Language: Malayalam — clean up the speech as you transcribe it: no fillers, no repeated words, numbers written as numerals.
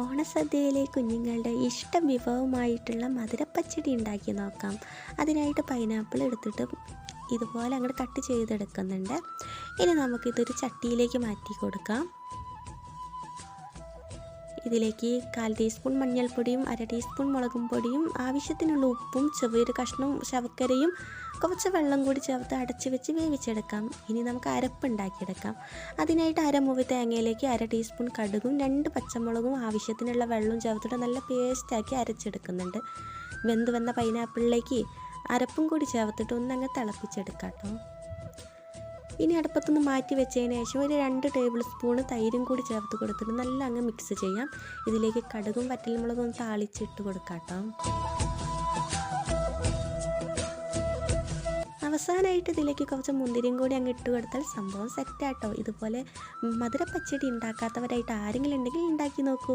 ഓണസദ്യയിലെ കുഞ്ഞുങ്ങളുടെ ഇഷ്ട വിഭവമായിട്ടുള്ള മധുരപ്പച്ചടി ഉണ്ടാക്കി നോക്കാം. അതിനായിട്ട് പൈനാപ്പിൾ എടുത്തിട്ട് ഇതുപോലെ അങ്ങോട്ട് കട്ട് ചെയ്തെടുക്കുന്നുണ്ട്. ഇനി നമുക്കിതൊരു ചട്ടിയിലേക്ക് മാറ്റി കൊടുക്കാം. ഇതിലേക്ക് 1/4 ടീസ്പൂൺ മഞ്ഞൾപ്പൊടിയും 1/2 ടീസ്പൂൺ മുളകും പൊടിയും ആവശ്യത്തിനുള്ള ഉപ്പും ചെറിയൊരു കഷ്ണം ശർക്കരയും കുറച്ച് വെള്ളം കൂടി ചേർത്ത് അടച്ച് വെച്ച് വേവിച്ചെടുക്കാം. ഇനി നമുക്ക് അരപ്പുണ്ടാക്കിയെടുക്കാം. അതിനായിട്ട് അരമുറി തേങ്ങയിലേക്ക് 1/2 ടീസ്പൂൺ കടുകും 2 പച്ചമുളകും ആവശ്യത്തിനുള്ള വെള്ളവും ചേർത്തിട്ട് നല്ല പേസ്റ്റാക്കി അരച്ചെടുക്കുന്നുണ്ട്. വെന്ത് വന്ന പൈനാപ്പിളിലേക്ക് അരപ്പും കൂടി ചേർത്തിട്ട് ഒന്നങ്ങ് തിളപ്പിച്ചെടുക്കാം കേട്ടോ. ഇനി അടുപ്പത്തുനിന്ന് മാറ്റി വെച്ചതിന് ശേഷം ഒരു 2 ടേബിൾ സ്പൂൺ തൈരും കൂടി ചേർത്ത് കൊടുത്തിട്ട് നല്ല അങ്ങ് മിക്സ് ചെയ്യാം. ഇതിലേക്ക് കടുകും വറ്റൽമുളകും താളിച്ചിട്ട് കൊടുക്കാം കേട്ടോ. അവസാനമായിട്ട് ഇതിലേക്ക് കുറച്ച് മുന്തിരിയും കൂടി അങ്ങ് ഇട്ട് കൊടുത്താൽ സംഭവം സെറ്റാട്ടോ. ഇതുപോലെ മധുരപ്പച്ചടി ഉണ്ടാക്കാത്തവരായിട്ട് ആരെങ്കിലും ഉണ്ടെങ്കിൽ ഉണ്ടാക്കി നോക്കൂ.